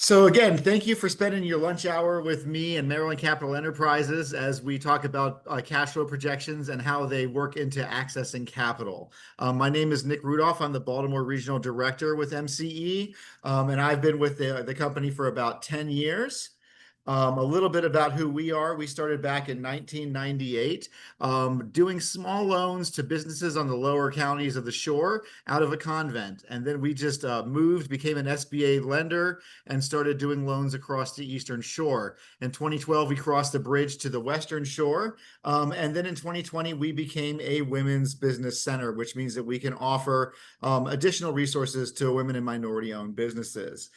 So again, thank you for spending your lunch hour with me and Maryland Capital Enterprises as we talk about cash flow projections and how they work into accessing capital. My name is Nick Rudolph. I'm the Baltimore Regional Director with MCE, and I've been with the company for about 10 years. A little bit about who we are. We started back in 1998, doing small loans to businesses on the lower counties of the shore out of a convent. And then we just moved, became an SBA lender, and started doing loans across the Eastern Shore. In 2012, we crossed the bridge to the Western Shore. And then in 2020, we became a women's business center, which means that we can offer additional resources to women and minority-owned businesses.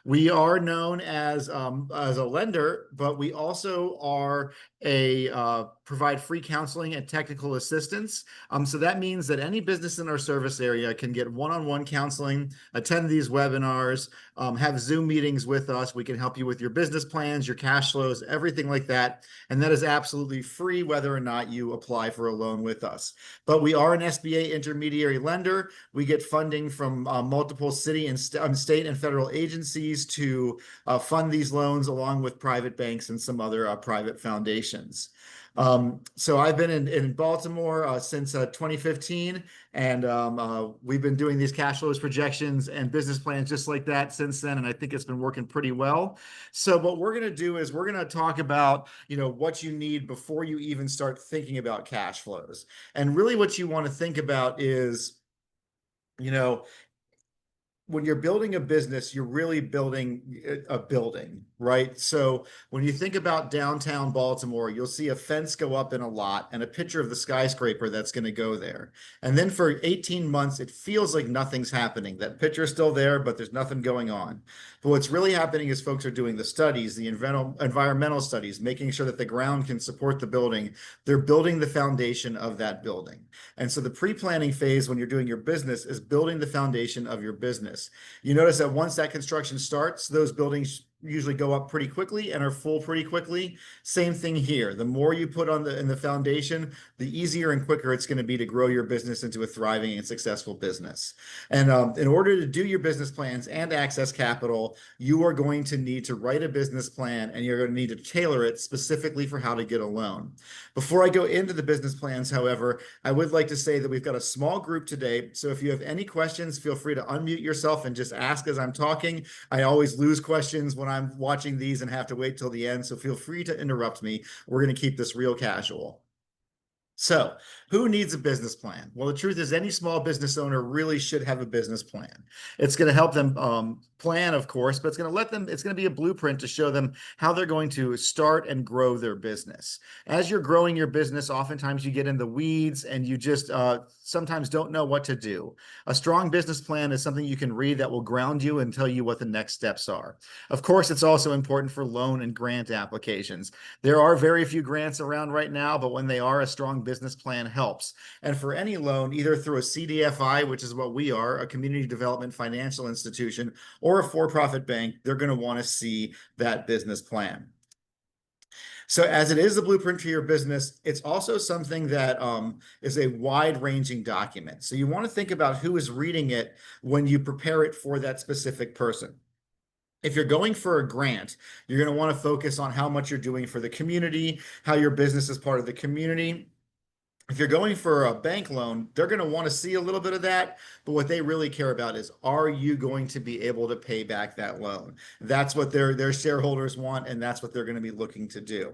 We are known as a lender, but we also are provide free counseling and technical assistance. So that means that any business in our service area can get one-on-one counseling, attend these webinars, have Zoom meetings with us. We can help you with your business plans, your cash flows, everything like that. And that is absolutely free, whether or not you apply for a loan with us. But we are an SBA intermediary lender. We get funding from multiple city and state and federal agencies to fund these loans, along with private banks and some other private foundations. So I've been in Baltimore since 2015, and we've been doing these cash flows projections and business plans just like that since then, and I think it's been working pretty well. So what we're going to do is we're going to talk about, what you need before you even start thinking about cash flows. And really what you want to think about is, when you're building a business, you're really building a building, right? So when you think about downtown Baltimore, you'll see a fence go up in a lot and a picture of the skyscraper that's going to go there. And then for 18 months, it feels like nothing's happening. That picture is still there, but there's nothing going on. But what's really happening is folks are doing the studies, the environmental studies, making sure that the ground can support the building. They're building the foundation of that building. And so the pre-planning phase when you're doing your business is building the foundation of your business. You notice that once that construction starts, those buildings usually go up pretty quickly and are full pretty quickly. Same thing here. The more you put in the foundation, the easier and quicker it's going to be to grow your business into a thriving and successful business. And in order to do your business plans and access capital, you are going to need to write a business plan, and you're going to need to tailor it specifically for how to get a loan. Before I go into the business plans, however, I would like to say that we've got a small group today. So if you have any questions, feel free to unmute yourself and just ask as I'm talking. I always lose questions when I'm watching these and have to wait till the end, so feel free to interrupt me. We're going to keep this real casual. So who needs a business plan? Well, the truth is any small business owner really should have a business plan. It's going to help them plan, of course, but it's going to be a blueprint to show them how they're going to start and grow their business. As you're growing your business, oftentimes you get in the weeds and you just sometimes don't know what to do. A strong business plan is something you can read that will ground you and tell you what the next steps are. Of course, it's also important for loan and grant applications. There are very few grants around right now, but when they are, a strong business plan helps. And for any loan, either through a CDFI, which is what we are, a community development financial institution, or a for-profit bank, they're going to want to see that business plan. So as it is a blueprint for your business, it's also something that is a wide-ranging document. So you want to think about who is reading it when you prepare it for that specific person. If you're going for a grant, you're going to want to focus on how much you're doing for the community, how your business is part of the community. If you're going for a bank loan, they're going to want to see a little bit of that, but what they really care about is, are you going to be able to pay back that loan? That's what their shareholders want, and that's what they're going to be looking to do.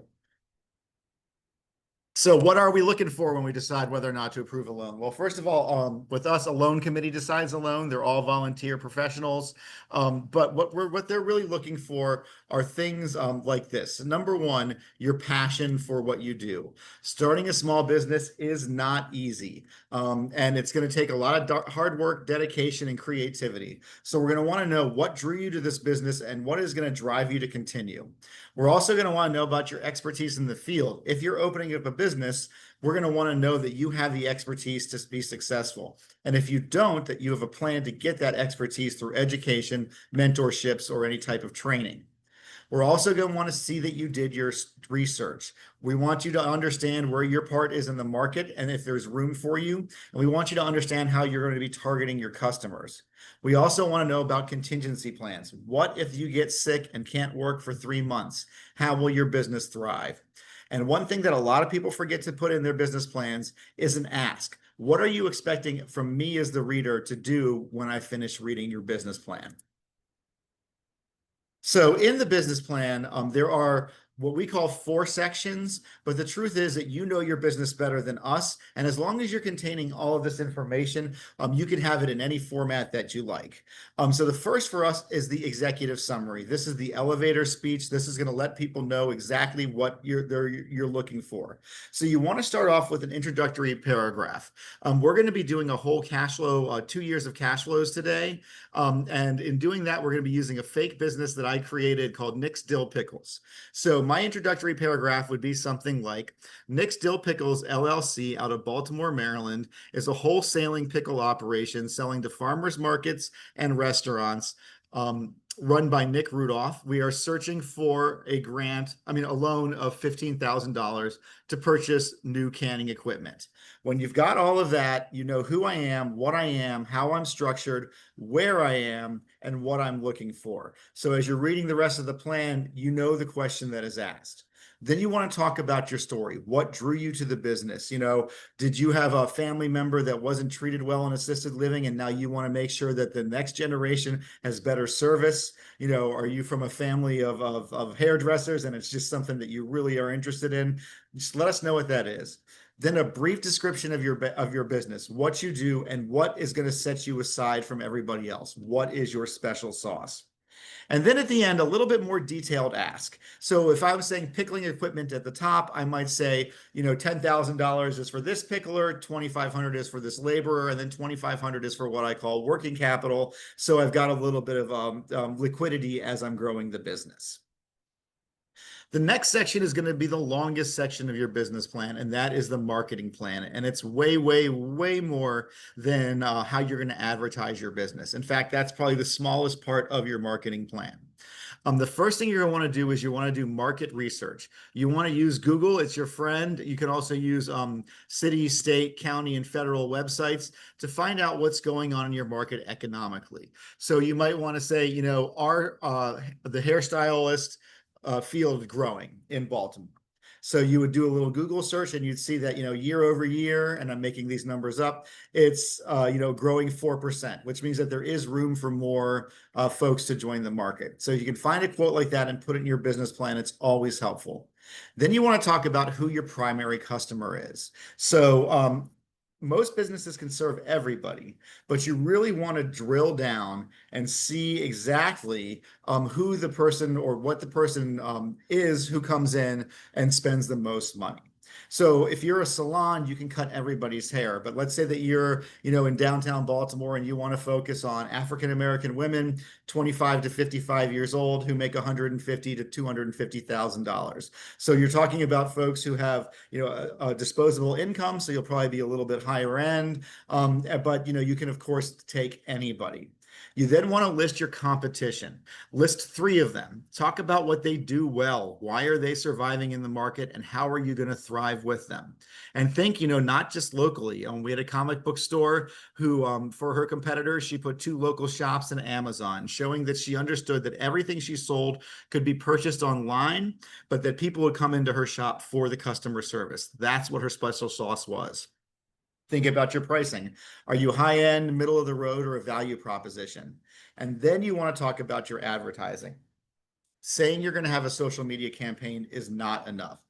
So what are we looking for when we decide whether or not to approve a loan? Well, first of all, with us, a loan committee decides a loan. They're all volunteer professionals. But what they're really looking for are things like this. Number one, your passion for what you do. Starting a small business is not easy. And it's going to take a lot of hard work, dedication, and creativity. So we're going to want to know what drew you to this business and what is going to drive you to continue. We're also going to want to know about your expertise in the field. If you're opening up a business, we're going to want to know that you have the expertise to be successful. And if you don't, that you have a plan to get that expertise through education, mentorships, or any type of training. We're also going to want to see that you did your research. We want you to understand where your part is in the market and if there's room for you. And we want you to understand how you're going to be targeting your customers. We also want to know about contingency plans. What if you get sick and can't work for 3 months? How will your business thrive? And one thing that a lot of people forget to put in their business plans is an ask. What are you expecting from me as the reader to do when I finish reading your business plan? So in the business plan, there are what we call 4 sections, but the truth is that you know your business better than us. And as long as you're containing all of this information, you can have it in any format that you like. So the first for us is the executive summary. This is the elevator speech. This is going to let people know exactly what you're looking for. So you want to start off with an introductory paragraph. We're going to be doing a whole cash flow, 2 years of cash flows today. And in doing that, we're going to be using a fake business that I created called Nick's Dill Pickles. So my introductory paragraph would be something like, Nick's Dill Pickles LLC out of Baltimore, Maryland, is a wholesaling pickle operation selling to farmers markets and restaurants. Run by Nick Rudolph. We are searching for a loan of $15,000 to purchase new canning equipment. When you've got all of that, you know who I am, what I am, how I'm structured, where I am, and what I'm looking for. So as you're reading the rest of the plan, you know the question that is asked. Then you want to talk about your story. What drew you to the business? Did you have a family member that wasn't treated well in assisted living, and now you want to make sure that the next generation has better service? Are you from a family of hairdressers and it's just something that you really are interested in? Just let us know what that is. Then a brief description of your business, what you do, and what is going to set you aside from everybody else. What is your special sauce? And then at the end, a little bit more detailed ask. So if I was saying pickling equipment at the top, I might say, $10,000 is for this pickler, $2,500 is for this laborer, and then $2,500 is for what I call working capital. So I've got a little bit of liquidity as I'm growing the business. The next section is going to be the longest section of your business plan, and that is the marketing plan. And it's way, way, way more than how you're going to advertise your business. In fact, that's probably the smallest part of your marketing plan. The first thing you're going to want to do is you want to do market research. You want to use Google. It's your friend. You can also use city, state, county, and federal websites to find out what's going on in your market economically. So you might want to say, the hairstylist field growing in Baltimore. So you would do a little Google search and you'd see that, year over year, and I'm making these numbers up, it's, growing 4%, which means that there is room for more folks to join the market. So you can find a quote like that and put it in your business plan. It's always helpful. Then you want to talk about who your primary customer is. So most businesses can serve everybody, but you really want to drill down and see exactly who the person or what the person is who comes in and spends the most money. So if you're a salon, you can cut everybody's hair. But let's say that you're, in downtown Baltimore and you want to focus on African American women, 25 to 55 years old, who make $150,000 to $250,000. So you're talking about folks who have, a disposable income. So you'll probably be a little bit higher end. But you can of course take anybody. You then want to list your competition. List 3 of them. Talk about what they do well. Why are they surviving in the market, and how are you going to thrive with them? And think, not just locally. We had a comic book store who, for her competitors, she put 2 local shops in Amazon, showing that she understood that everything she sold could be purchased online, but that people would come into her shop for the customer service. That's what her special sauce was. Think about your pricing. Are you high end, middle of the road, or a value proposition? And then you want to talk about your advertising. Saying you're going to have a social media campaign is not enough.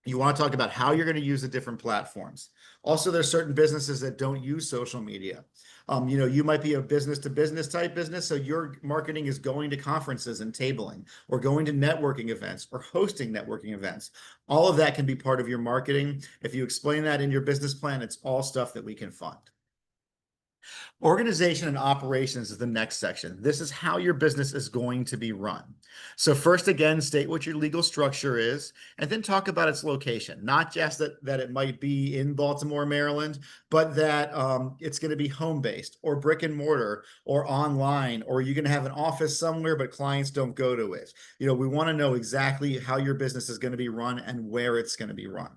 You want to talk about how you're going to use the different platforms. Also, there's certain businesses that don't use social media. You might be a business to business type business, so your marketing is going to conferences and tabling, or going to networking events, or hosting networking events. All of that can be part of your marketing. If you explain that in your business plan, it's all stuff that we can fund. Organization and operations is the next section. This is how your business is going to be run. So first, again, state what your legal structure is, and then talk about its location. Not just that it might be in Baltimore, Maryland, but that it's going to be home-based or brick and mortar or online, or you're going to have an office somewhere, but clients don't go to it. We want to know exactly how your business is going to be run and where it's going to be run.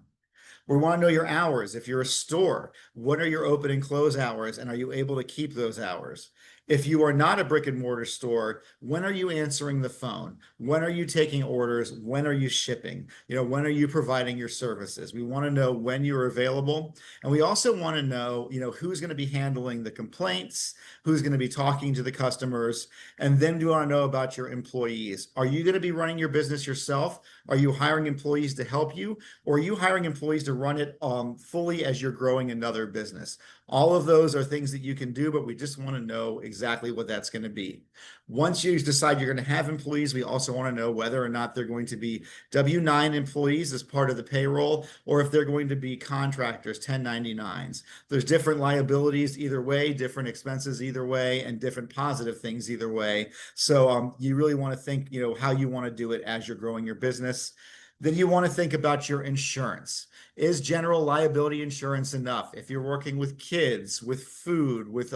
We want to know your hours. If you're a store, what are your open and close hours, and are you able to keep those hours? If you are not a brick and mortar store, when are you answering the phone? When are you taking orders? When are you shipping? When are you providing your services? We want to know when you're available. And we also want to know, who's going to be handling the complaints, who's going to be talking to the customers, and then we want to know about your employees. Are you going to be running your business yourself? Are you hiring employees to help you? Or are you hiring employees to run it fully as you're growing another business? All of those are things that you can do, but we just want to know exactly what that's going to be. Once you decide you're going to have employees, we also want to know whether or not they're going to be W-9 employees as part of the payroll, or if they're going to be contractors, 1099s. There's different liabilities either way, different expenses either way, and different positive things either way. So you really want to think, how you want to do it as you're growing your business. Then you want to think about your insurance. Is general liability insurance enough? If you're working with kids, with food, with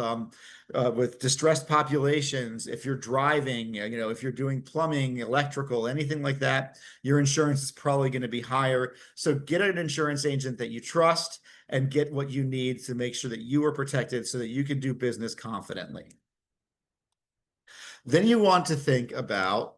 distressed populations, if you're driving, if you're doing plumbing, electrical, anything like that, your insurance is probably going to be higher. So get an insurance agent that you trust and get what you need to make sure that you are protected so that you can do business confidently. Then you want to think about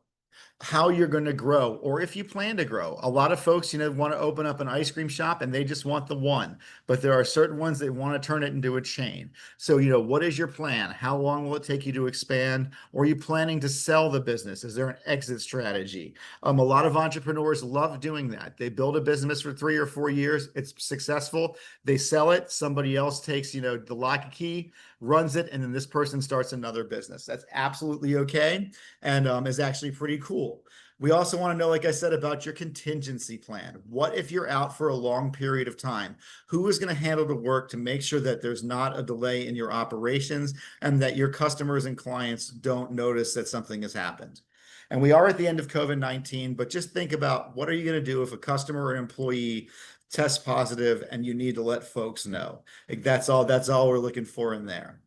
how you're going to grow, or if you plan to grow. A lot of folks, want to open up an ice cream shop and they just want the one, but there are certain ones that want to turn it into a chain. So, what is your plan? How long will it take you to expand? Or are you planning to sell the business? Is there an exit strategy? A lot of entrepreneurs love doing that. They build a business for 3 or 4 years. It's successful. They sell it. Somebody else takes, the lock and key, runs it, and then this person starts another business. That's absolutely okay, and is actually pretty cool. We also want to know, like I said, about your contingency plan. What if you're out for a long period of time? Who is going to handle the work to make sure that there's not a delay in your operations and that your customers and clients don't notice that something has happened? And we are at the end of COVID-19, but just think about, what are you going to do if a customer or employee tests positive and you need to let folks know? That's all we're looking for in there.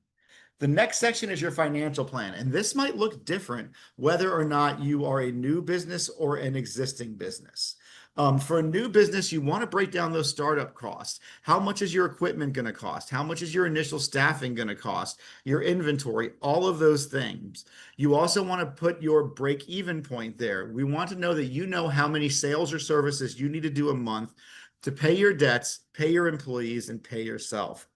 The next section is your financial plan, and this might look different whether or not you are a new business or an existing business. For a new business, you want to break down those startup costs. How much is your equipment going to cost? How much is your initial staffing going to cost? Your inventory, all of those things. You also want to put your break-even point there. We want to know that you know how many sales or services you need to do a month to pay your debts, pay your employees, and pay yourself.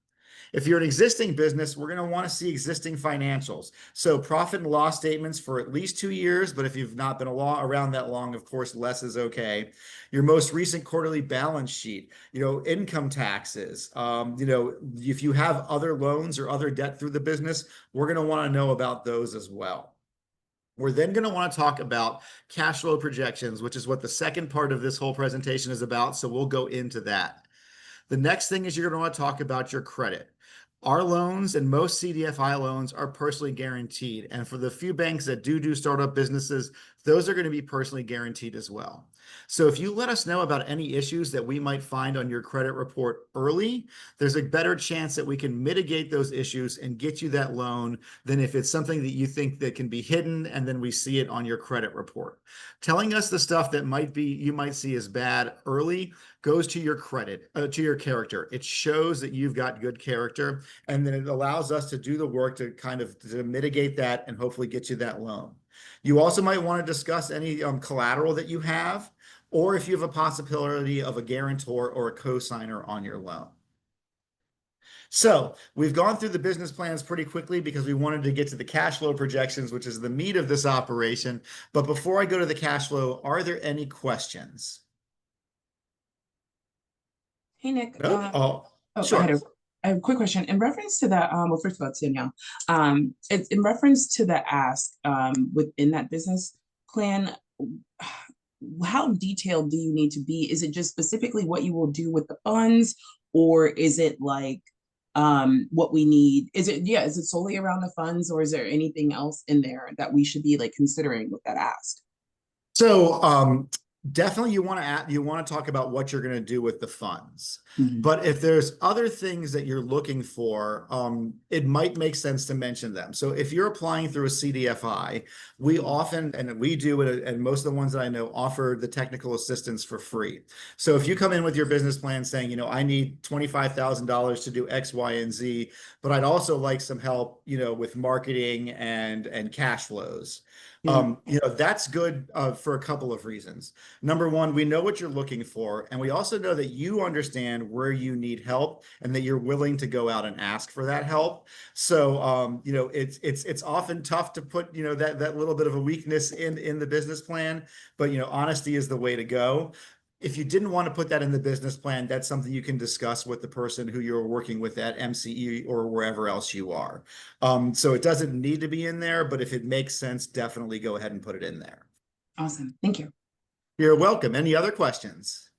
If you're an existing business, we're going to want to see existing financials. So profit and loss statements for at least 2 years, but if you've not been around that long, of course, less is okay. Your most recent quarterly balance sheet, income taxes, if you have other loans or other debt through the business, we're going to want to know about those as well. We're then going to want to talk about cash flow projections, which is what the second part of this whole presentation is about. So we'll go into that. The next thing is you're going to want to talk about your credit. Our loans and most CDFI loans are personally guaranteed. And for the few banks that do startup businesses, those are going to be personally guaranteed as well. So if you let us know about any issues that we might find on your credit report early, there's a better chance that we can mitigate those issues and get you that loan than if it's something that you think that can be hidden and then we see it on your credit report. Telling us the stuff that you might see as bad early goes to your credit, to your character. It shows that you've got good character, and then it allows us to do the work to to mitigate that and hopefully get you that loan. You also might want to discuss any collateral that you have, or if you have a possibility of a guarantor or a co-signer on your loan. So we've gone through the business plans pretty quickly because we wanted to get to the cash flow projections, which is the meat of this operation. But before I go to the cash flow, are there any questions? Hey, Nick. Oh, I sure. have a quick question in reference to that. Well, first of all, it's Danielle. It's in reference to the ask within that business plan. How detailed do you need to be? Is it just specifically what you will do with the funds, or is it like what we need. Is it solely around the funds, or is there anything else in there that we should be like considering with that ask? So definitely you want to talk about what you're going to do with the funds. Mhm. But if there's other things that you're looking for, it might make sense to mention them. So if you're applying through a CDFI, we often, and we do, and most of the ones that I know offer the technical assistance for free. So if you come in with your business plan saying, you know, I need $25,000 to do X, Y, and Z, but I'd also like some help, you know, with marketing and cash flows. Yeah. You know, that's good for a couple of reasons. Number one, we know what you're looking for, and we also know that you understand where you need help and that you're willing to go out and ask for that help. So, you know, it's often tough to put, you know, that little bit of a weakness in the business plan, but you know, honesty is the way to go. If you didn't want to put that in the business plan, that's something you can discuss with the person who you're working with at MCE or wherever else you are. So it doesn't need to be in there, but if it makes sense, definitely go ahead and put it in there. Awesome. Thank you. You're welcome. Any other questions?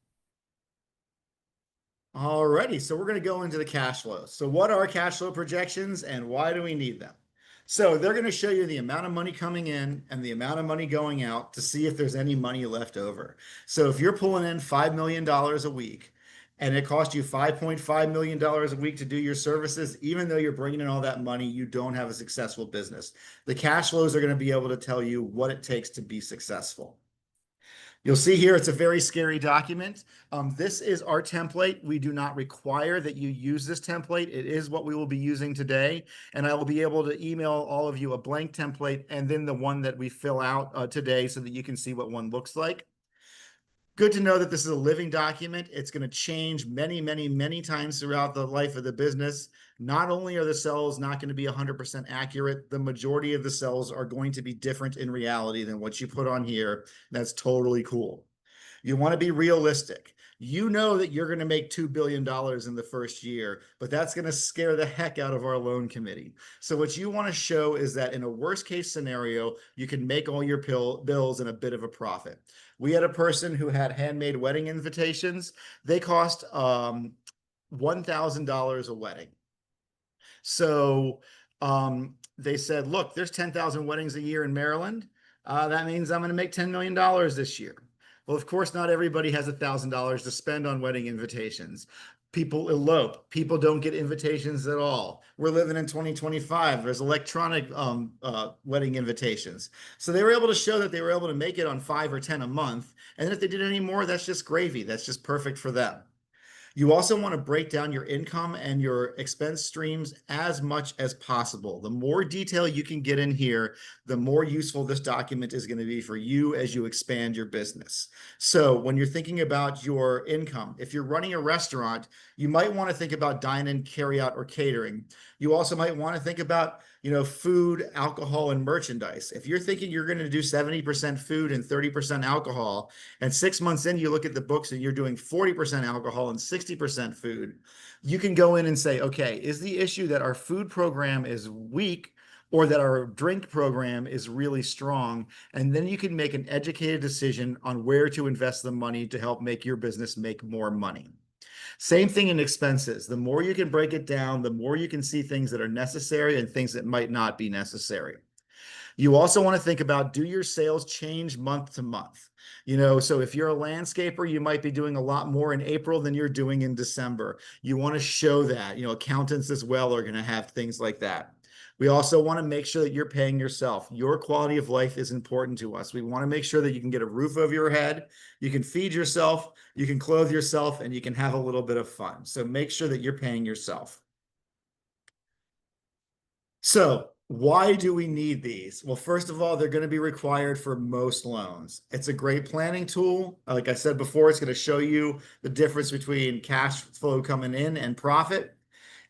Alrighty, so we're going to go into the cash flow. So what are cash flow projections and why do we need them? So they're going to show you the amount of money coming in and the amount of money going out to see if there's any money left over. So if you're pulling in $5 million a week and it costs you $5.5 million a week to do your services, even though you're bringing in all that money, you don't have a successful business. The cash flows are going to be able to tell you what it takes to be successful. You'll see here, it's a very scary document. This is our template. We do not require that you use this template. It is what we will be using today. And I will be able to email all of you a blank template and then the one that we fill out today so that you can see what one looks like. Good to know that this is a living document. It's going to change many, many, many times throughout the life of the business. Not only are the cells not going to be 100% accurate, the majority of the cells are going to be different in reality than what you put on here. That's totally cool. You want to be realistic. You know that you're going to make $2 billion in the first year, but that's going to scare the heck out of our loan committee. So what you want to show is that in a worst case scenario, you can make all your bills and a bit of a profit. We had a person who had handmade wedding invitations. They cost $1,000 a wedding. So they said, look, there's 10,000 weddings a year in Maryland. That means I'm going to make $10 million this year. Well, of course, not everybody has $1,000 to spend on wedding invitations. People elope. People don't get invitations at all. We're living in 2025. There's electronic wedding invitations. So they were able to show that they were able to make it on 5 or 10 a month. And if they did any more, that's just gravy. That's just perfect for them. You also want to break down your income and your expense streams as much as possible. The more detail you can get in here, the more useful this document is going to be for you as you expand your business. So when you're thinking about your income, if you're running a restaurant, you might want to think about dine-in, carry-out, or catering. You also might want to think about, you know, food, alcohol, and merchandise. If you're thinking you're going to do 70% food and 30% alcohol, and 6 months in, you look at the books and you're doing 40% alcohol and 60% food, you can go in and say, okay, is the issue that our food program is weak or that our drink program is really strong? And then you can make an educated decision on where to invest the money to help make your business make more money. Same thing in expenses. The more you can break it down, the more you can see things that are necessary and things that might not be necessary. You also want to think about, do your sales change month to month? You know, so if you're a landscaper, you might be doing a lot more in April than you're doing in December. You want to show that. You know, accountants as well are going to have things like that. We also want to make sure that you're paying yourself. Your quality of life is important to us. We want to make sure that you can get a roof over your head, you can feed yourself, you can clothe yourself, and you can have a little bit of fun. So make sure that you're paying yourself. So why do we need these? Well, first of all, they're going to be required for most loans. It's a great planning tool. Like I said before, it's going to show you the difference between cash flow coming in and profit.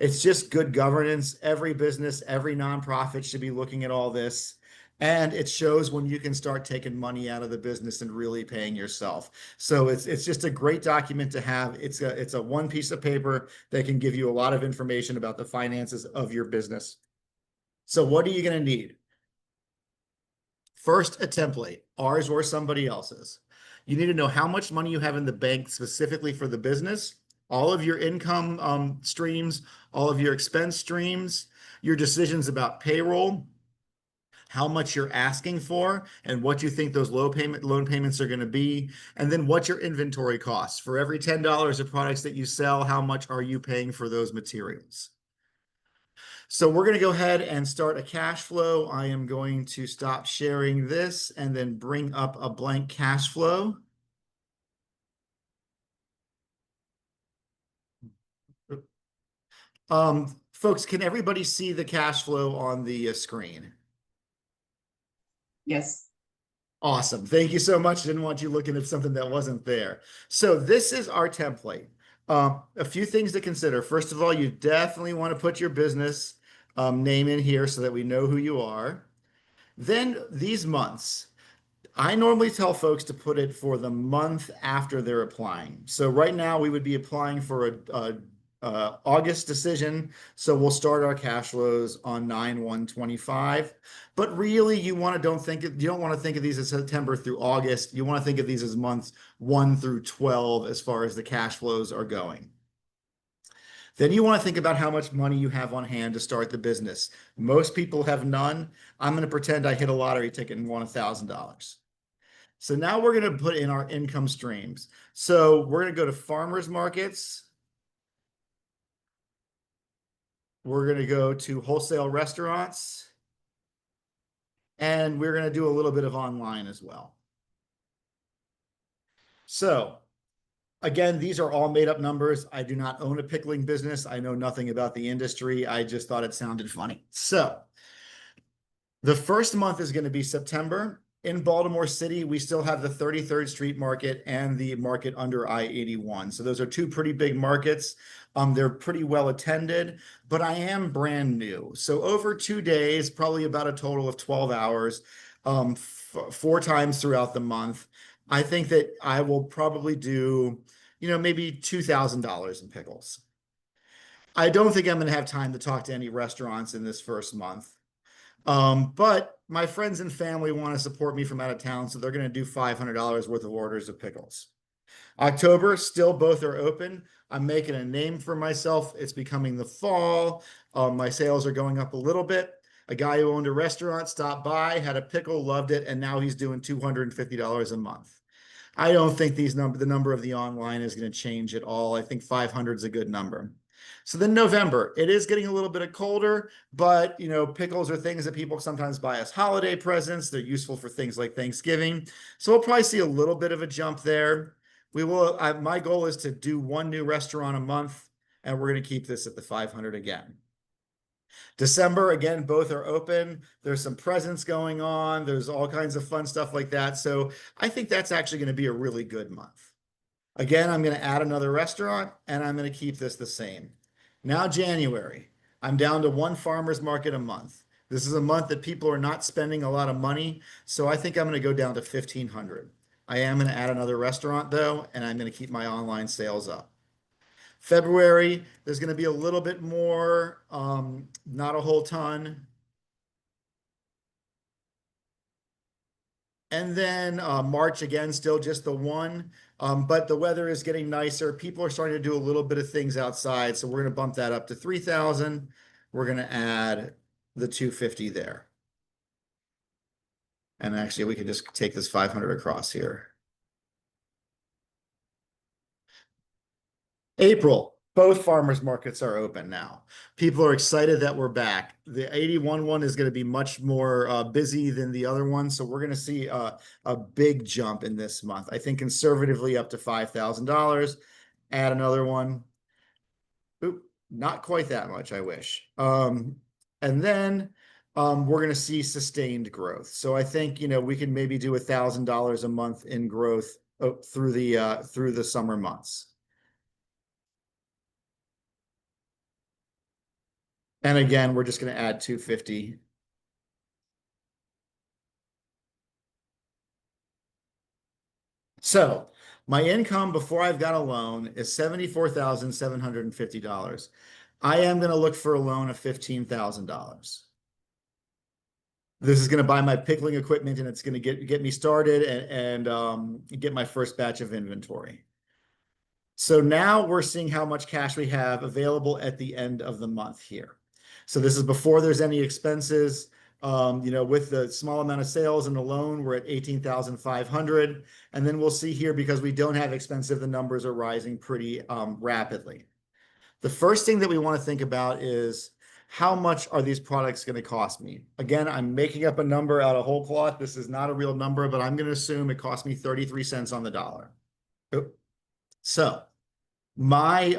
It's just good governance. Every business, every nonprofit should be looking at all this. And it shows when you can start taking money out of the business and really paying yourself. So it's just a great document to have. It's a one piece of paper that can give you a lot of information about the finances of your business. So what are you going to need? First, a template, ours or somebody else's. You need to know how much money you have in the bank specifically for the business. all of your income streams, all of your expense streams, your decisions about payroll, how much you're asking for, and what you think those loan payments are going to be, and then what your inventory costs. For every $10 of products that you sell, how much are you paying for those materials? So we're going to go ahead and start a cash flow. I am going to stop sharing this and then bring up a blank cash flow. Folks, can everybody see the cash flow on the screen? Yes. Awesome. Thank you so much. Didn't want you looking at something that wasn't there. So this is our template. A few things to consider. First of all, you definitely want to put your business name in here so that we know who you are. Then these months. I normally tell folks to put it for the month after they're applying. So right now we would be applying for a August decision. So we'll start our cash flows on 9/1/25. But really, you don't want to think of these as September through August. You want to think of these as months 1 through 12 as far as the cash flows are going. Then you want to think about how much money you have on hand to start the business. Most people have none. I'm going to pretend I hit a lottery ticket and won $1,000. So now we're going to put in our income streams. So we're going to go to farmers markets. We're going to go to wholesale restaurants. And we're going to do a little bit of online as well. So again, these are all made up numbers. I do not own a pickling business. I know nothing about the industry. I just thought it sounded funny. So the first month is going to be September. In Baltimore City, we still have the 33rd Street Market and the market under I-81. So those are two pretty big markets. They're pretty well attended, but I am brand new. So over 2 days, probably about a total of 12 hours, 4 times throughout the month, I think that I will probably do, maybe $2,000 in pickles. I don't think I'm going to have time to talk to any restaurants in this first month. But my friends and family want to support me from out of town, so they're going to do $500 worth of orders of pickles. October, still both are open. I'm making a name for myself. It's becoming the fall. My sales are going up a little bit. A guy who owned a restaurant stopped by, had a pickle, loved it, and now he's doing $250 a month. I don't think the number of the online is going to change at all. I think 500 is a good number. So then November, it is getting a little bit colder, but pickles are things that people sometimes buy as holiday presents. They're useful for things like Thanksgiving. So we'll probably see a little bit of a jump there. My goal is to do 1 new restaurant a month, and we're going to keep this at the 500 again. December, again, both are open. There's some presents going on. There's all kinds of fun stuff like that. So I think that's actually going to be a really good month. Again, I'm going to add another restaurant, and I'm going to keep this the same. Now January, I'm down to 1 farmer's market a month. This is a month that people are not spending a lot of money, so I think I'm going to go down to 1,500. I am going to add another restaurant though, and I'm going to keep my online sales up. February, there's going to be a little bit more, not a whole ton. And then March, again, still just the 1. But the weather is getting nicer. People are starting to do a little bit of things outside. So we're going to bump that up to 3,000. We're going to add the 250 there. And actually, we can just take this 500 across here. April, both farmers markets are open now. People are excited that we're back. The 81 one is going to be much more busy than the other one. So we're going to see a big jump in this month. I think conservatively up to $5,000. Add another one. Oop, not quite that much, I wish. And then we're going to see sustained growth. So I think, we can maybe do $1,000 a month in growth through the summer months. And again, we're just going to add 250. So my income before I've got a loan is $74,750. I am going to look for a loan of $15,000. This is going to buy my pickling equipment, and it's going to get me started and get my first batch of inventory. So now we're seeing how much cash we have available at the end of the month here. So this is before there's any expenses. With the small amount of sales and the loan, we're at 18,500. And then we'll see here, because we don't have expensive, the numbers are rising pretty rapidly. The first thing that we want to think about is, how much are these products going to cost me? Again, I'm making up a number out of whole cloth. This is not a real number, but I'm going to assume it cost me 33 cents on the dollar. So my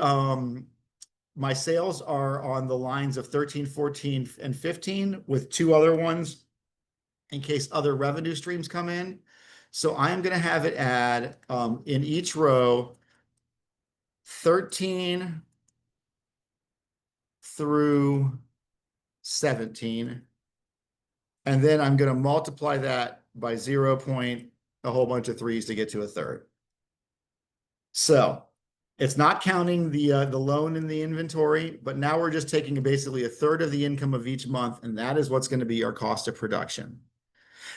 sales are on the lines of 13, 14, and 15, with two other ones in case other revenue streams come in. So I am going to have it add in each row 13 through 17. And then I'm going to multiply that by 0 point a whole bunch of threes to get to a third. So it's not counting the loan in the inventory, but now we're just taking basically a third of the income of each month, and that is what's going to be our cost of production.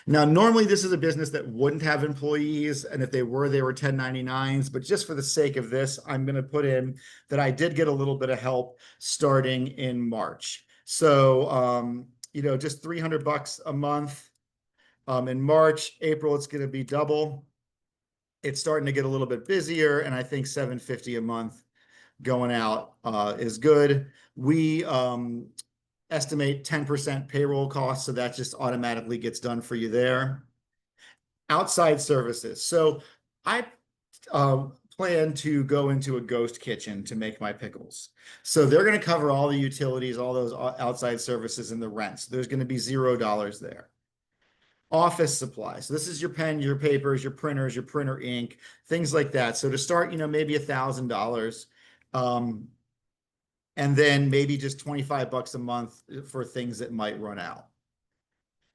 Now, normally this is a business that wouldn't have employees, and if they were 1099s, but just for the sake of this, I'm going to put in that I did get a little bit of help starting in March. So, just $300 a month. In March, April, it's going to be double. It's starting to get a little bit busier, and I think $750 a month going out is good. We estimate 10% payroll costs, so that just automatically gets done for you there. Outside services. So I plan to go into a ghost kitchen to make my pickles. So they're going to cover all the utilities, all those outside services, and the rents. There's going to be $0 there. Office supplies. So this is your pen, your papers, your printers, your printer ink, things like that. So to start, maybe $1,000. And then maybe just $25 a month for things that might run out.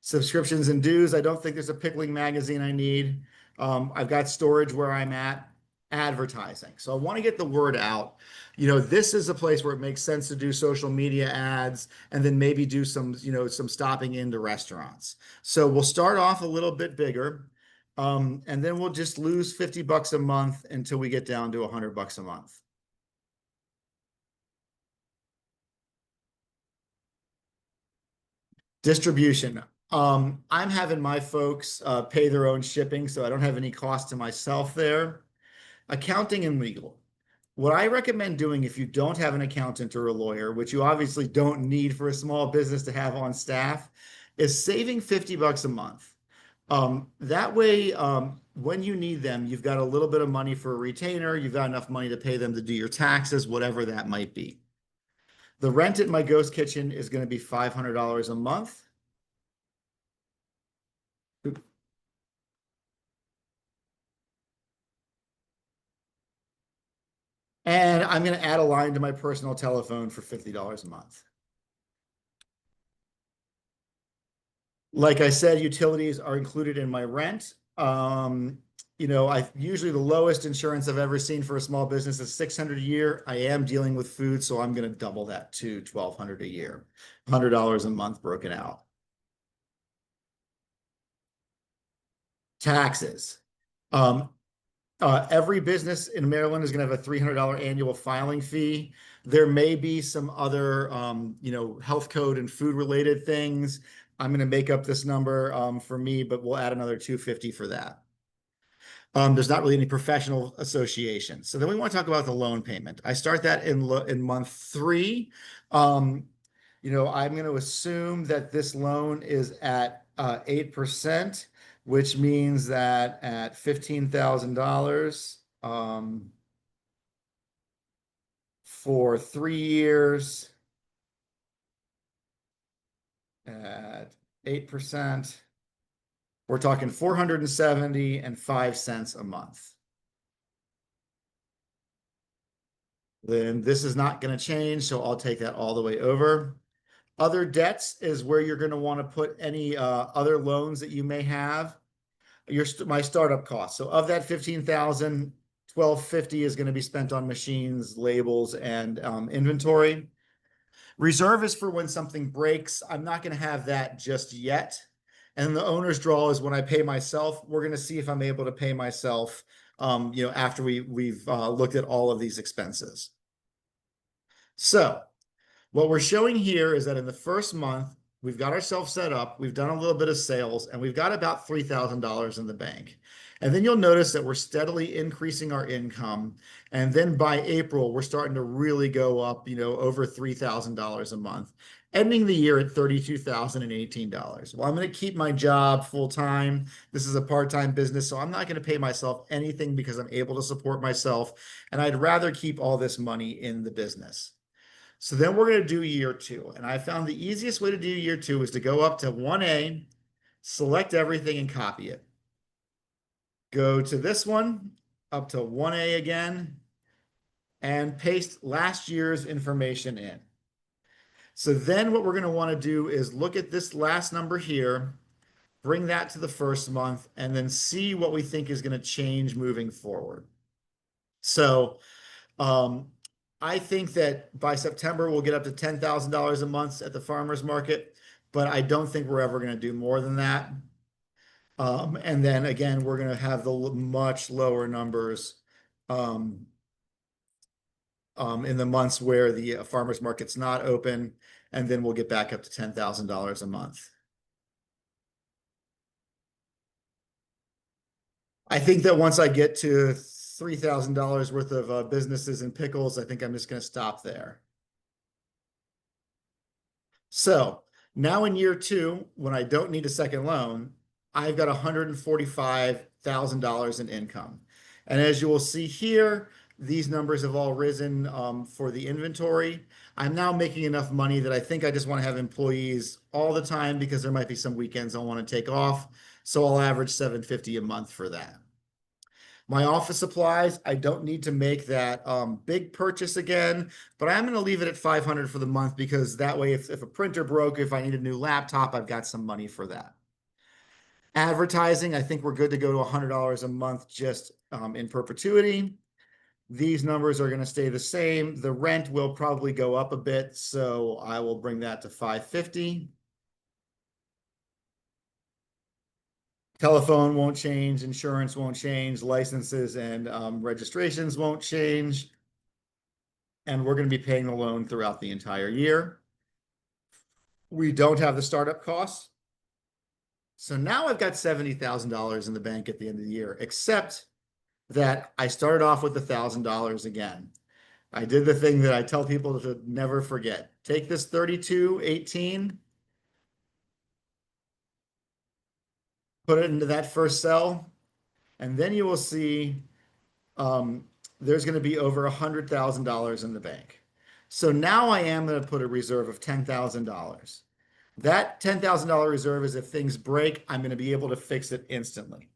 Subscriptions and dues. I don't think there's a pickling magazine I need. I've got storage where I'm at. Advertising. So I want to get the word out. This is a place where it makes sense to do social media ads, and then maybe do some stopping into restaurants. So we'll start off a little bit bigger, and then we'll just lose $50 a month until we get down to $100 a month. Distribution. I'm having my folks pay their own shipping, so I don't have any cost to myself there. Accounting and legal. What I recommend doing, if you don't have an accountant or a lawyer, which you obviously don't need for a small business to have on staff, is saving $50 a month. That way, when you need them, you've got a little bit of money for a retainer, you've got enough money to pay them to do your taxes, whatever that might be. The rent at my ghost kitchen is going to be $500 a month. And I'm going to add a line to my personal telephone for $50 a month. Like I said, utilities are included in my rent. Usually the lowest insurance I've ever seen for a small business is $600 a year. I am dealing with food, so I'm going to double that to $1,200 a year, $100 a month broken out. Taxes. Every business in Maryland is going to have a $300 annual filing fee. There may be some other, health code and food related things. I'm going to make up this number for me, but we'll add another $250 for that. There's not really any professional association. So then we want to talk about the loan payment. I start that in month 3. I'm going to assume that this loan is at 8%. Which means that at $15,000 for 3 years at 8%, we're talking $470.05 a month. Then this is not going to change, so I'll take that all the way over. Other debts is where you're going to want to put any other loans that you may have. My startup costs. So of that $15,000, $1,250 is going to be spent on machines, labels, and inventory. Reserve is for when something breaks. I'm not going to have that just yet. And the owner's draw is when I pay myself. We're going to see if I'm able to pay myself after we've looked at all of these expenses. So what we're showing here is that in the first month, we've got ourselves set up, we've done a little bit of sales, and we've got about $3,000 in the bank. And then you'll notice that we're steadily increasing our income. And then by April, we're starting to really go up, over $3,000 a month, ending the year at $32,018. Well, I'm going to keep my job full time. This is a part-time business, so I'm not going to pay myself anything because I'm able to support myself. And I'd rather keep all this money in the business. So then we're going to do year two. And I found the easiest way to do year two is to go up to 1A, select everything and copy it. Go to this one, up to 1A again, and paste last year's information in. So then what we're going to want to do is look at this last number here, bring that to the first month, and then see what we think is going to change moving forward. So I think that by September, we'll get up to $10,000 a month at the farmer's market, but I don't think we're ever going to do more than that. And then again, we're going to have the much lower numbers in the months where the farmer's market's not open, and then we'll get back up to $10,000 a month. I think that once I get to $3,000 worth of businesses and pickles, I think I'm just going to stop there. So now in year two, when I don't need a second loan, I've got $145,000 in income. And as you will see here, these numbers have all risen for the inventory. I'm now making enough money that I think I just want to have employees all the time because there might be some weekends I want to take off. So I'll average $750 a month for that. My office supplies, I don't need to make that big purchase again, but I'm going to leave it at $500 for the month because that way, if a printer broke, if I need a new laptop, I've got some money for that. Advertising, I think we're good to go to $100 a month just in perpetuity. These numbers are going to stay the same. The rent will probably go up a bit, so I will bring that to $550. Telephone won't change, insurance won't change, licenses and registrations won't change. And we're going to be paying the loan throughout the entire year. We don't have the startup costs. So now I've got $70,000 in the bank at the end of the year, except that I started off with $1,000 again. I did the thing that I tell people to never forget. Take this 3218, put it into that first cell, and then you will see there's going to be over $100,000 in the bank. So now I am going to put a reserve of $10,000. That $10,000 reserve is if things break, I'm going to be able to fix it instantly.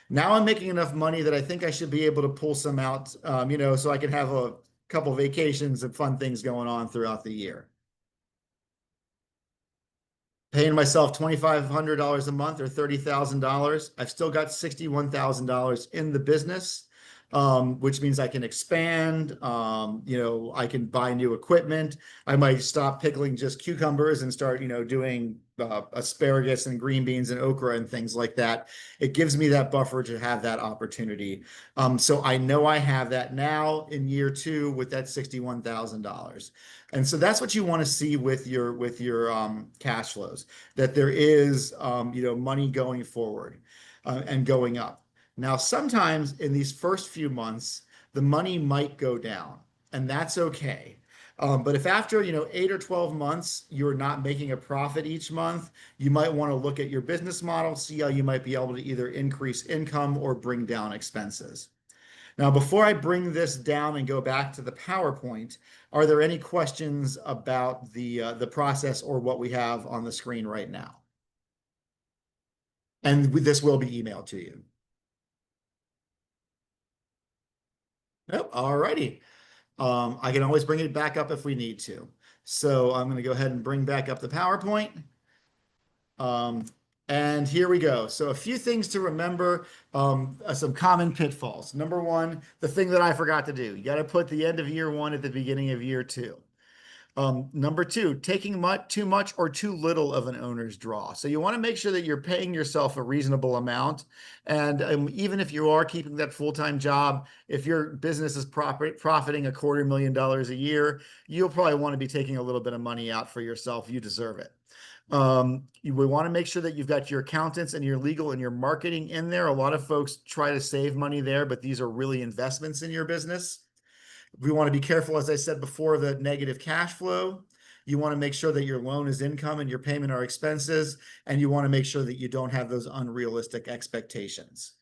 Now I'm making enough money that I think I should be able to pull some out, so I can have a couple vacations and fun things going on throughout the year. Paying myself $2,500 a month or $30,000. I've still got $61,000 in the business, which means I can expand. I can buy new equipment. I might stop pickling just cucumbers and start, doing asparagus and green beans and okra and things like that. It gives me that buffer to have that opportunity. So I know I have that now in year two with that $61,000. And so that's what you want to see with your cash flows, that there is, money going forward and going up. Now, sometimes in these first few months, the money might go down, and that's okay. But if after 8 or 12 months you're not making a profit each month, you might want to look at your business model, see how you might be able to either increase income or bring down expenses. Now, before I bring this down and go back to the PowerPoint, are there any questions about the process or what we have on the screen right now? And this will be emailed to you. Nope. All righty. I can always bring it back up if we need to. So I'm going to go ahead and bring back up the PowerPoint. And here we go. So a few things to remember, some common pitfalls. Number one, the thing that I forgot to do. You got to put the end of year one at the beginning of year two. Number two, taking too much or too little of an owner's draw. So you want to make sure that you're paying yourself a reasonable amount. And even if you are keeping that full-time job, if your business is profiting $250,000 a year, you'll probably want to be taking a little bit of money out for yourself. You deserve it. We want to make sure that you've got your accountants and your legal and your marketing in there. A lot of folks try to save money there, but these are really investments in your business. We want to be careful, as I said before, of the negative cash flow. You want to make sure that your loan is income and your payment are expenses, and you want to make sure that you don't have those unrealistic expectations.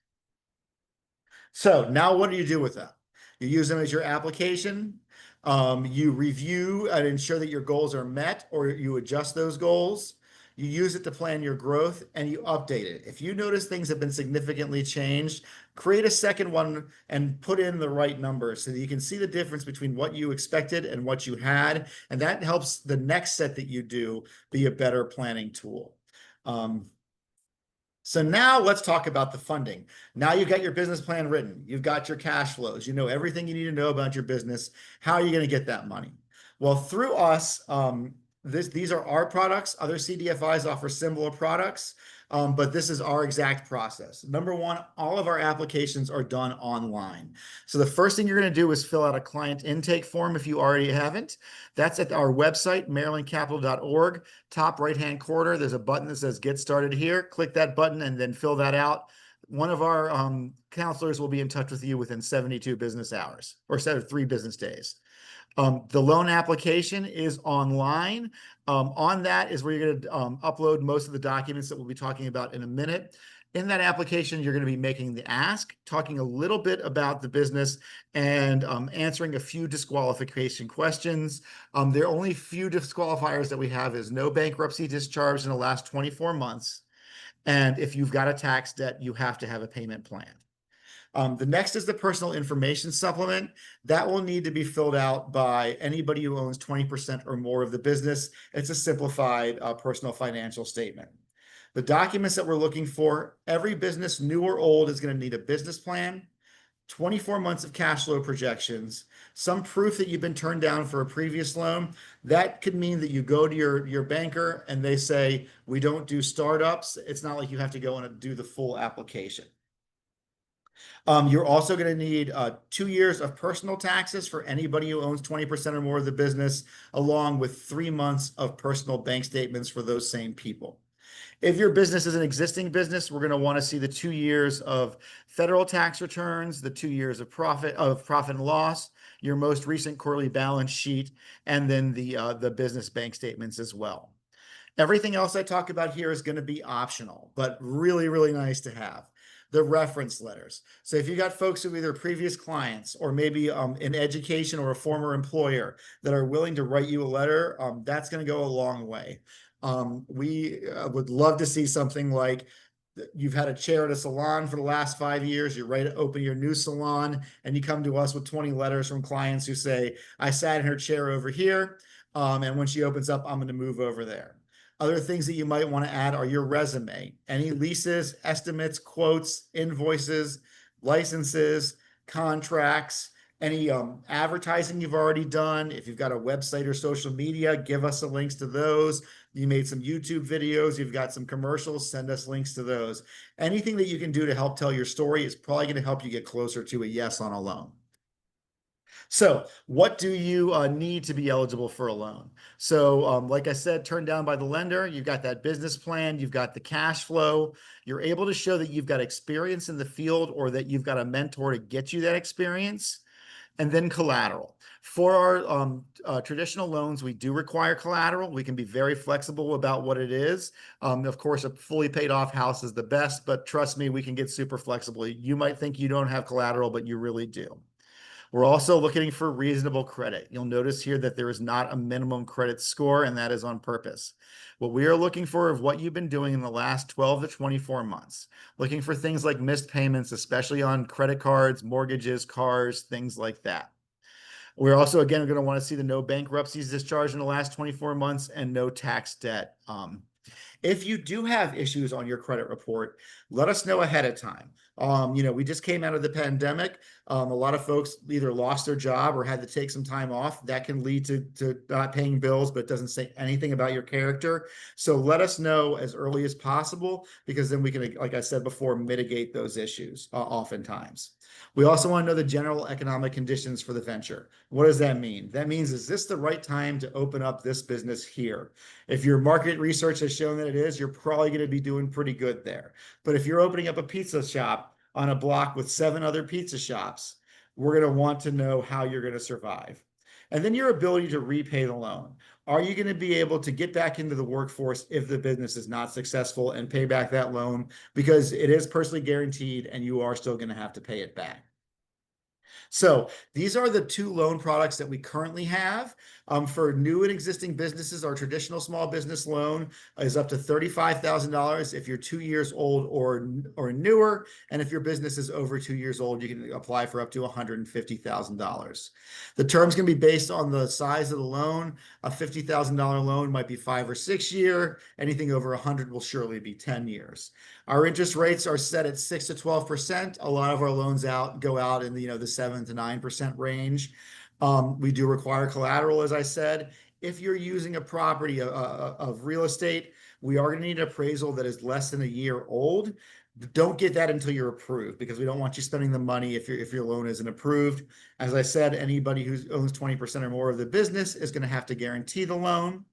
So now what do you do with that? You use them as your application. You review and ensure that your goals are met, or you adjust those goals. You use it to plan your growth, and you update it. If you notice things have been significantly changed, create a second one and put in the right numbers so that you can see the difference between what you expected and what you had. And that helps the next set that you do be a better planning tool. So now let's talk about the funding. Now you've got your business plan written. You've got your cash flows. You know everything you need to know about your business. How are you going to get that money? Well, through us, these are our products. Other CDFIs offer similar products, but this is our exact process. Number one, all of our applications are done online. So the first thing you're going to do is fill out a client intake form if you already haven't. That's at our website, marylandcapital.org. Top right-hand corner, there's a button that says Get Started Here. Click that button and then fill that out. One of our counselors will be in touch with you within 72 business hours, or 3 business days. The loan application is online. On that is where you're going to upload most of the documents that we'll be talking about in a minute. In that application, you're going to be making the ask, talking a little bit about the business, and answering a few disqualification questions. There are only few disqualifiers that we have is no bankruptcy discharge in the last 24 months. And if you've got a tax debt, you have to have a payment plan. The next is the personal information supplement. That will need to be filled out by anybody who owns 20% or more of the business. It's a simplified personal financial statement. The documents that we're looking for, every business, new or old, is going to need a business plan, 24 months of cash flow projections, some proof that you've been turned down for a previous loan. That could mean that you go to your banker and they say, we don't do startups. It's not like you have to go and do the full application. You're also going to need 2 years of personal taxes for anybody who owns 20% or more of the business, along with 3 months of personal bank statements for those same people. If your business is an existing business, we're going to want to see the 2 years of federal tax returns, the 2 years of profit and loss, your most recent quarterly balance sheet, and then the business bank statements as well. Everything else I talk about here is going to be optional, but really, really nice to have. The reference letters. So if you got folks who are either previous clients or maybe in education or a former employer that are willing to write you a letter, that's going to go a long way. We would love to see something like you've had a chair at a salon for the last 5 years, you're ready to open your new salon, and you come to us with 20 letters from clients who say, I sat in her chair over here, and when she opens up, I'm going to move over there. Other things that you might want to add are your resume, any leases, estimates, quotes, invoices, licenses, contracts, any advertising you've already done. If you've got a website or social media, give us the links to those. You made some YouTube videos, you've got some commercials, send us links to those. Anything that you can do to help tell your story is probably going to help you get closer to a yes on a loan. So what do you need to be eligible for a loan? So like I said, turned down by the lender, you've got that business plan, you've got the cash flow, you're able to show that you've got experience in the field or that you've got a mentor to get you that experience, and then collateral. For our traditional loans, we do require collateral. We can be very flexible about what it is. Of course, a fully paid off house is the best, but trust me, we can get super flexible. You might think you don't have collateral, but you really do. We're also looking for reasonable credit. You'll notice here that there is not a minimum credit score, and that is on purpose. What we are looking for is what you've been doing in the last 12 to 24 months. Looking for things like missed payments, especially on credit cards, mortgages, cars, things like that. We're also, again, going to want to see the no bankruptcies discharged in the last 24 months and no tax debt. If you do have issues on your credit report, let us know ahead of time. We just came out of the pandemic. A lot of folks either lost their job or had to take some time off. That can lead to not paying bills, but it doesn't say anything about your character. So let us know as early as possible, because then we can, like I said before, mitigate those issues oftentimes. We also want to know the general economic conditions for the venture. What does that mean? That means, is this the right time to open up this business here? If your market research has shown that it is, you're probably going to be doing pretty good there. But if you're opening up a pizza shop on a block with 7 other pizza shops, we're going to want to know how you're going to survive. And then your ability to repay the loan. Are you going to be able to get back into the workforce if the business is not successful and pay back that loan? Because it is personally guaranteed and you are still going to have to pay it back. So these are the 2 loan products that we currently have. For new and existing businesses, our traditional small business loan is up to $35,000 if you're 2 years old or newer. And if your business is over 2 years old, you can apply for up to $150,000. The terms can be based on the size of the loan. A $50,000 loan might be 5 or 6 year. Anything over 100 will surely be 10 years. Our interest rates are set at 6 to 12%. A lot of our loans go out in the 7 to 9% range. We do require collateral, as I said. If you're using a property of real estate, we are going to need an appraisal that is less than a year old. Don't get that until you're approved, because we don't want you spending the money if your loan isn't approved. As I said, anybody who owns 20% or more of the business is going to have to guarantee the loan.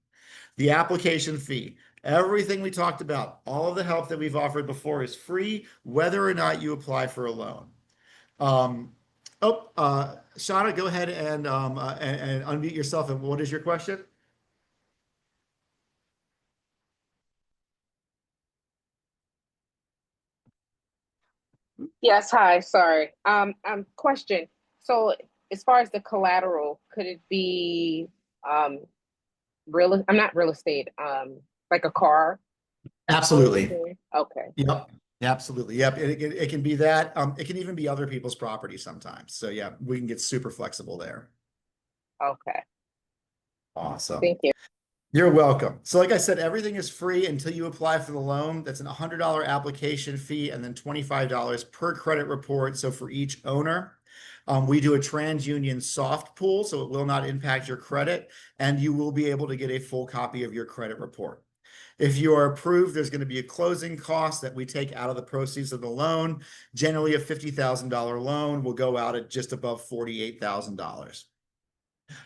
The application fee. Everything we talked about, all of the help that we've offered before is free, whether or not you apply for a loan. Shauna, go ahead and unmute yourself. And what is your question? Yes, hi, sorry. Question. So as far as the collateral, could it be I'm not real estate, like a car? Absolutely. Okay. Yep. Absolutely. Yep. It can be that. It can even be other people's property sometimes. So yeah, we can get super flexible there. Okay. Awesome. Thank you. You're welcome. So like I said, everything is free until you apply for the loan. That's an $100 application fee and then $25 per credit report. So for each owner, we do a TransUnion soft pull, so it will not impact your credit, and you will be able to get a full copy of your credit report. If you are approved, there's going to be a closing cost that we take out of the proceeds of the loan. Generally, a $50,000 loan will go out at just above $48,000.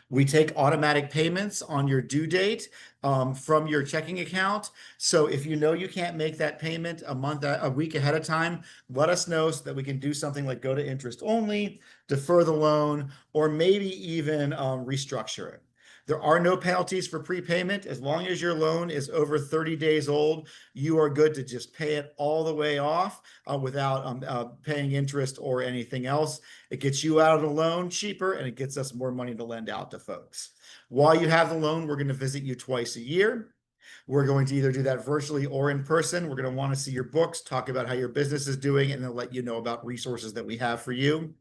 We take automatic payments on your due date from your checking account. So if you know you can't make that payment a week ahead of time, let us know so that we can do something like go to interest only, defer the loan, or maybe even restructure it. There are no penalties for prepayment. As long as your loan is over 30 days old, you are good to just pay it all the way off without paying interest or anything else. It gets you out of the loan cheaper, and it gets us more money to lend out to folks. While you have the loan, we're going to visit you twice a year. We're going to either do that virtually or in person. We're going to want to see your books, talk about how your business is doing, and then let you know about resources that we have for you.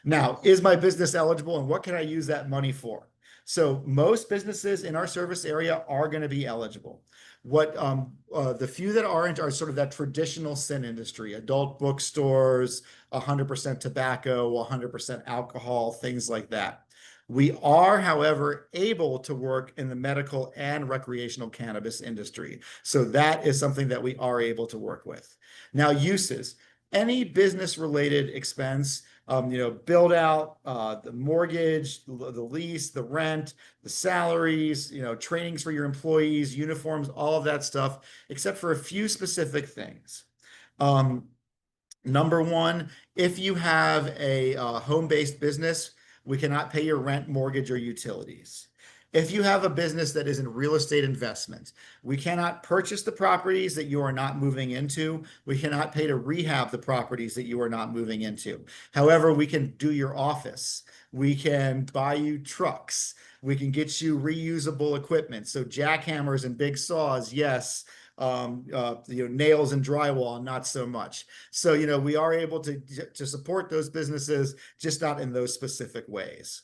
Now, is my business eligible, and what can I use that money for? So most businesses in our service area are going to be eligible. What the few that aren't are sort of that traditional sin industry, adult bookstores, 100% tobacco, 100% alcohol, things like that. We are, however, able to work in the medical and recreational cannabis industry. So that is something that we are able to work with. Now, uses. Any business-related expense, build out, the mortgage, the lease, the rent, the salaries, trainings for your employees, uniforms, all of that stuff, except for a few specific things. Number one, if you have a home-based business, we cannot pay your rent, mortgage, or utilities. If you have a business that is in real estate investment, we cannot purchase the properties that you are not moving into. We cannot pay to rehab the properties that you are not moving into. However, we can do your office. We can buy you trucks. We can get you reusable equipment. So jackhammers and big saws, yes. Nails and drywall, not so much. So, we are able to support those businesses, just not in those specific ways.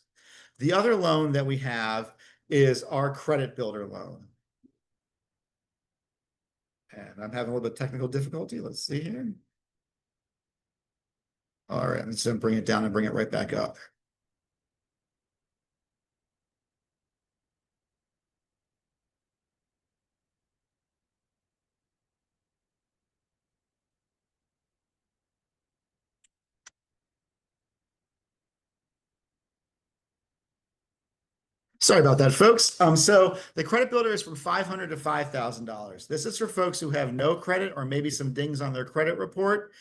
The other loan that we have is our credit builder loan. And I'm having a little bit of technical difficulty. Let's see here. All right, I'm just gonna bring it down and bring it right back up. Sorry about that, folks. So the credit builder is from $500 to $5,000. This is for folks who have no credit or maybe some dings on their credit report.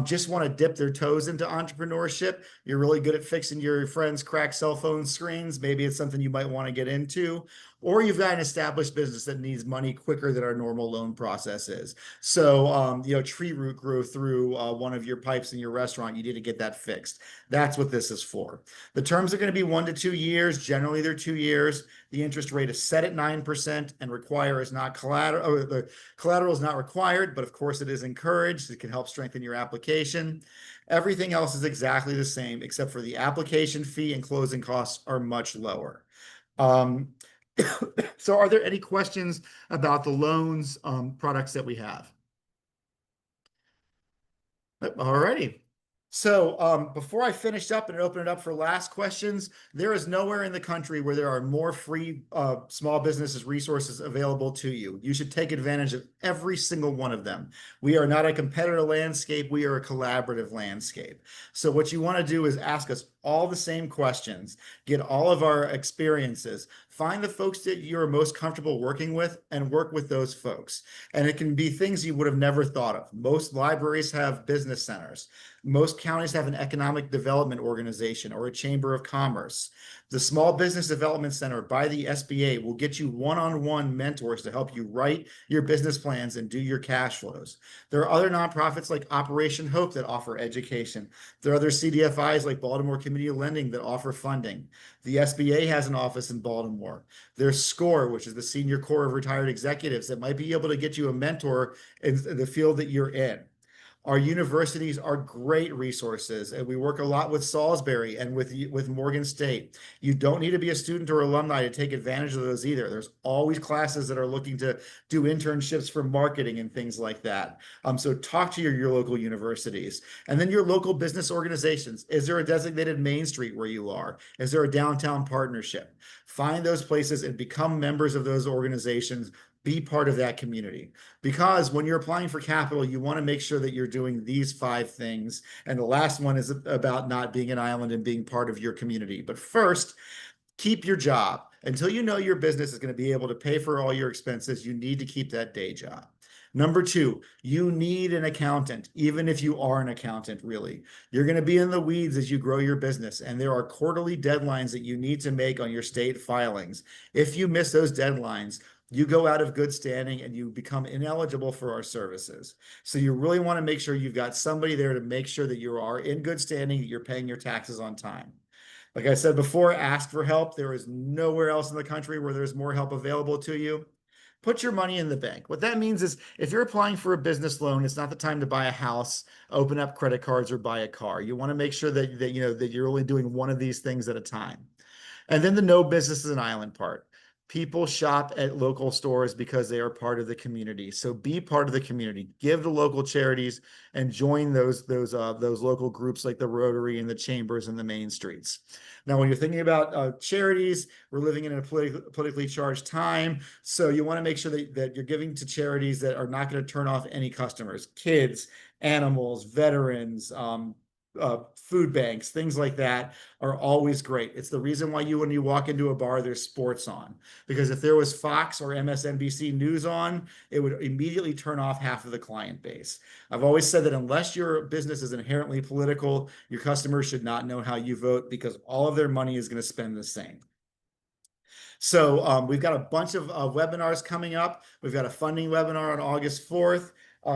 Just want to dip their toes into entrepreneurship. You're really good at fixing your friends' cracked cell phone screens. Maybe it's something you might want to get into. Or you've got an established business that needs money quicker than our normal loan process is. So, tree root grew through one of your pipes in your restaurant. You need to get that fixed. That's what this is for. The terms are going to be 1 to 2 years. Generally, they're 2 years. The interest rate is set at 9% and is not collateral. Or the collateral is not required, but of course it is encouraged. It can help strengthen your application. Everything else is exactly the same, except for the application fee and closing costs are much lower. So are there any questions about the loans products that we have? All righty. So before I finish up and open it up for last questions, there is nowhere in the country where there are more free small businesses resources available to you. You should take advantage of every single one of them. We are not a competitor landscape. We are a collaborative landscape. So what you want to do is ask us all the same questions, get all of our experiences, find the folks that you're most comfortable working with and work with those folks. And it can be things you would have never thought of. Most libraries have business centers. Most counties have an economic development organization or a chamber of commerce. The Small Business Development Center by the SBA will get you one-on-one mentors to help you write your business plans and do your cash flows. There are other nonprofits like Operation Hope that offer education. There are other CDFIs like Baltimore Community Lending that offer funding. The SBA has an office in Baltimore. There's SCORE, which is the Senior Corps of Retired Executives, that might be able to get you a mentor in the field that you're in. Our universities are great resources, and we work a lot with Salisbury and with Morgan State. You don't need to be a student or alumni to take advantage of those either. There's always classes that are looking to do internships for marketing and things like that. So talk to your local universities. And then your local business organizations. Is there a designated Main Street where you are? Is there a downtown partnership? Find those places and become members of those organizations. Be part of that community, because when you're applying for capital, you want to make sure that you're doing these 5 things. And the last one is about not being an island and being part of your community. But first, keep your job. Until you know your business is going to be able to pay for all your expenses, you need to keep that day job. Number 2, you need an accountant, even if you are an accountant, really. You're going to be in the weeds as you grow your business, and there are quarterly deadlines that you need to make on your state filings. If you miss those deadlines, you go out of good standing and you become ineligible for our services. So you really want to make sure you've got somebody there to make sure that you are in good standing, that you're paying your taxes on time. Like I said before, ask for help. There is nowhere else in the country where there's more help available to you. Put your money in the bank. What that means is if you're applying for a business loan, it's not the time to buy a house, open up credit cards, or buy a car. You want to make sure that you're only doing one of these things at a time. And then the no business is an island part. People shop at local stores because they are part of the community. So be part of the community. Give to local charities and join those local groups like the Rotary and the Chambers and the Main Streets. Now, when you're thinking about charities, we're living in a politically charged time. So you want to make sure that you're giving to charities that are not going to turn off any customers, kids, animals, veterans, food banks, things like that are always great. It's the reason why when you walk into a bar, there's sports on. Because if there was Fox or MSNBC News on, it would immediately turn off half of the client base. I've always said that unless your business is inherently political, your customers should not know how you vote, because all of their money is going to spend the same. So we've got a bunch of webinars coming up. We've got a funding webinar on August 4th.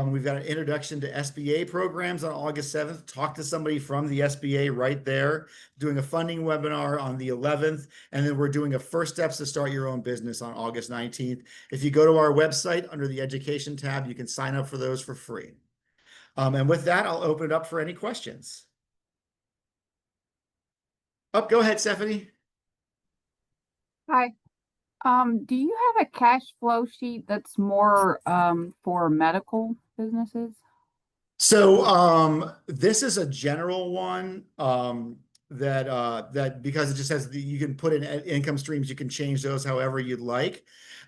We've got an introduction to SBA programs on August 7th. Talk to somebody from the SBA right there. Doing a funding webinar on the 11th. And then we're doing a first steps to start your own business on August 19th. If you go to our website under the education tab, you can sign up for those for free. And with that, I'll open it up for any questions. Oh, go ahead, Stephanie. Hi. Do you have a cash flow sheet that's more for medical businesses? So this is a general one that because it just has you can put in income streams, you can change those however you'd like.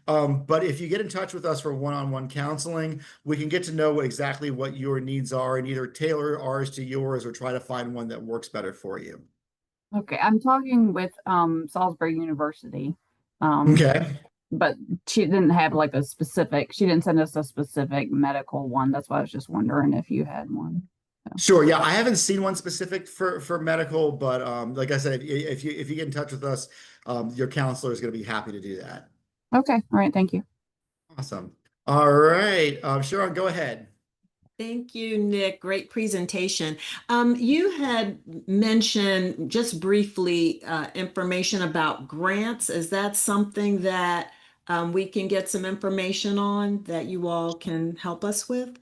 But if you get in touch with us for one-on-one counseling, we can get to know exactly what your needs are and either tailor ours to yours or try to find one that works better for you. Okay, I'm talking with Salisbury University. Okay. But she didn't have like a specific, she didn't send us a specific medical one. That's why I was just wondering if you had one. Sure. Yeah, I haven't seen one specific for medical, but like I said, if you get in touch with us, your counselor is going to be happy to do that. Okay, all right, thank you. Awesome. All right, Sharon, go ahead. Thank you, Nick. Great presentation. You had mentioned just briefly information about grants. Is that something that we can get some information on that you all can help us with?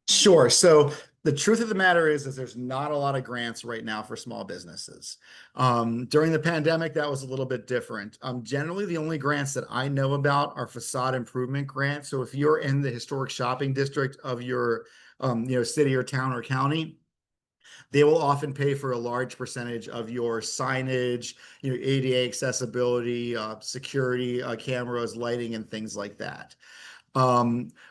Sure. So the truth of the matter is there's not a lot of grants right now for small businesses. During the pandemic, that was a little bit different. Generally, the only grants that I know about are facade improvement grants. So if you're in the historic shopping district of your city or town or county, they will often pay for a large percentage of your signage, ADA accessibility, security, cameras, lighting, and things like that.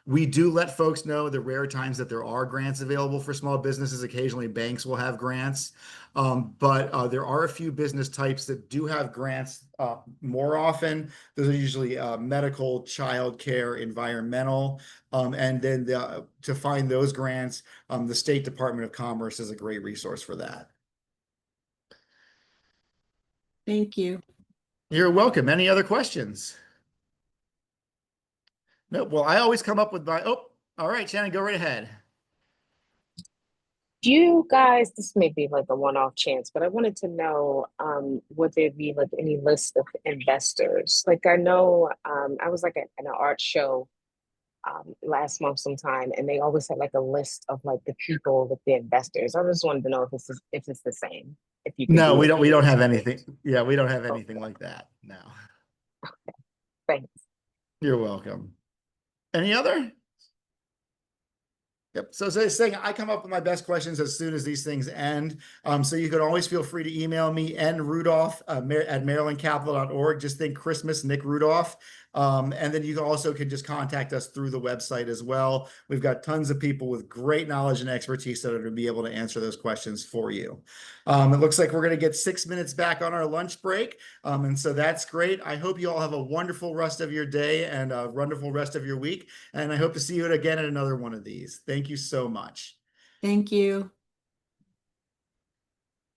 We do let folks know the rare times that there are grants available for small businesses. Occasionally banks will have grants, but there are a few business types that do have grants more often. Those are usually medical, childcare, environmental, and then to find those grants, the State Department of Commerce is a great resource for that. Thank you. You're welcome. Any other questions? No, well, I always come up with all right, Shannon, go right ahead. Do you guys, this may be like a one-off chance, but I wanted to know, would there be like any list of investors? Like I know, I was like at an art show last month sometime, and they always had like a list of like the people with the investors. I just wanted to know if it's the same. If you could No, do we don't have it. anything. Yeah, we don't have anything like that. No. Thanks. You're welcome. Any other? Yep. So as I was saying, I come up with my best questions as soon as these things end. So you can always feel free to email me, nrudolph at marylandcapital.org. Just think Christmas, Nick Rudolph. And then you also can just contact us through the website as well. We've got tons of people with great knowledge and expertise that are going to be able to answer those questions for you. It looks like we're going to get 6 minutes back on our lunch break. And so that's great. I hope you all have a wonderful rest of your day and a wonderful rest of your week. And I hope to see you again at another one of these. Thank you so much. Thank you.